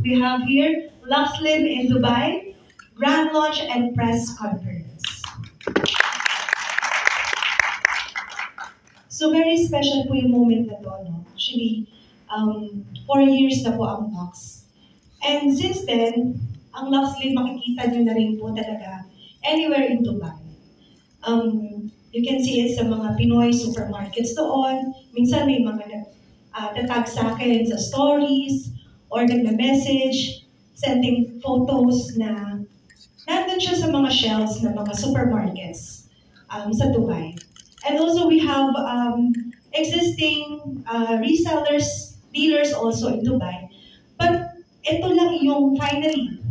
we have here Luxlim in Dubai, Grand Launch and Press Conference. So very special po yung moment na to, no? Actually, 4 years na po ang Lux. And since then, ang Luxlim makikita nyo na rin po talaga anywhere in Dubai. You can see it sa mga Pinoy supermarkets doon. Minsan may mga nagtatag sa akin sa stories or nagme-message, sending photos na nandun siya sa mga shelves ng mga supermarkets sa Dubai. And also we have existing resellers, dealers also in Dubai. But ito lang yung finally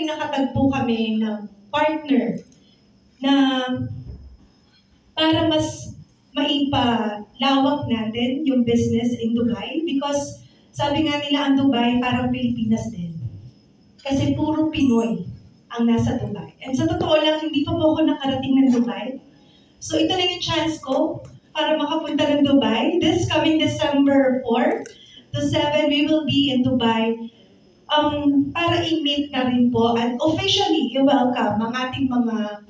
nakatagpo kami ng partner na para mas maipalawak natin yung business in Dubai because sabi nga nila ang Dubai parang Pilipinas din. Kasi puro Pinoy ang nasa Dubai. And sa totoo lang, hindi pa po ako nakarating ng Dubai. So ito lang yung chance ko para makapunta ng Dubai. This coming December 4 to 7, we will be in Dubai para i-meet na rin po and officially i-welcome ang ating mga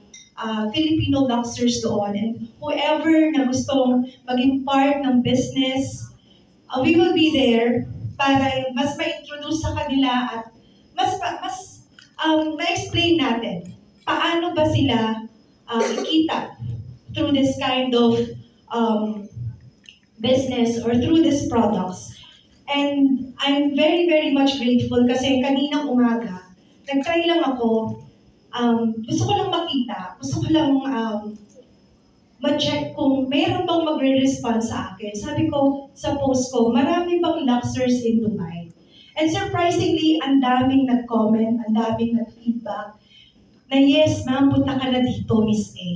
Filipino Luxers doon and whoever na gustong maging part ng business, we will be there para mas ma-introduce sa kanila at mas ma-explain natin paano ba sila ikita through this kind of business or through these products. And I'm very, very much grateful kasi kaninang umaga, nag-try lang ako. Gusto ko lang makita, gusto ko lang ma-check kung mayroon bang magre-respond sa akin. Sabi ko sa post ko, marami bang Luxers in Dubai? And surprisingly, ang daming nag-comment, ang daming nag-feedback na yes, ma'am, punta ka na dito, Miss A.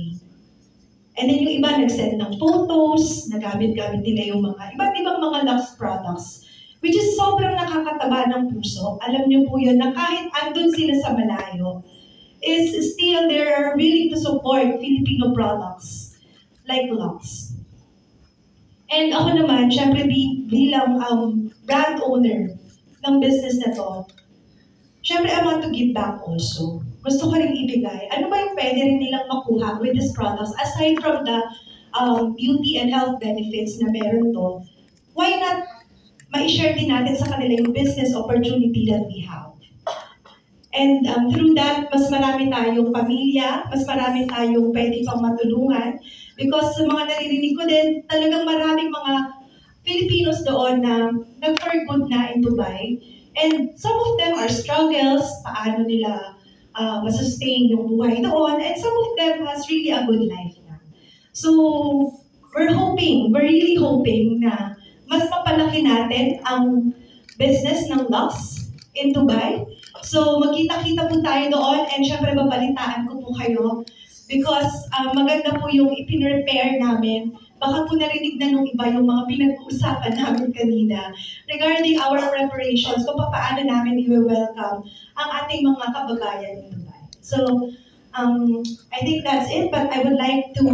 And then yung iba nag-send ng photos, nagamit-gamit nila yung mga iba't ibang mga Lux products, which is sobrang nakakataba ng puso. Alam niyo po yun na kahit andun sila sa malayo, is still they're willing to support Filipino products like Lux. And ako naman, syempre bilang brand owner ng business na to, syempre I want to give back also. Gusto ko rin ibigay. Ano ba yung pwede rin nilang makuha with these products aside from the beauty and health benefits na meron to? Why not ma-share din natin sa kanila yung business opportunity that we have? And through that, mas marami tayong pamilya, mas marami tayong pwede pang matulungan. Because sa mga naririnig ko din, talagang maraming mga Filipinos doon na nag-for good na in Dubai. And some of them are struggles, paano nila masustain yung buhay doon. And some of them has really a good life na. So, we're really hoping na mas mapalaki natin ang business ng Lux in Dubai. So, magkita-kita po tayo doon and syempre babalitaan ko po kayo because maganda po yung ipin-repair namin. Baka po narinig na nung iba yung mga pinag-uusapan namin kanina regarding our preparations kung paano namin i-welcome ang ating mga kababayan in Dubai. So, I think that's it, but I would like to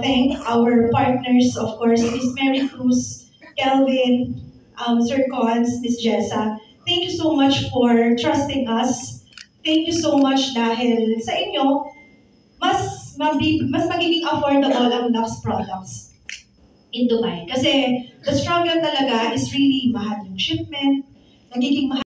thank our partners, of course, Ms. Mary Cruz, Kelvin, Sir Cons, Ms. Jessa. Thank you so much for trusting us. Thank you so much dahil sa inyo, mas magiging affordable ang Lux products in Dubai. Kasi the struggle talaga is really mahal yung shipment, nagiging mahal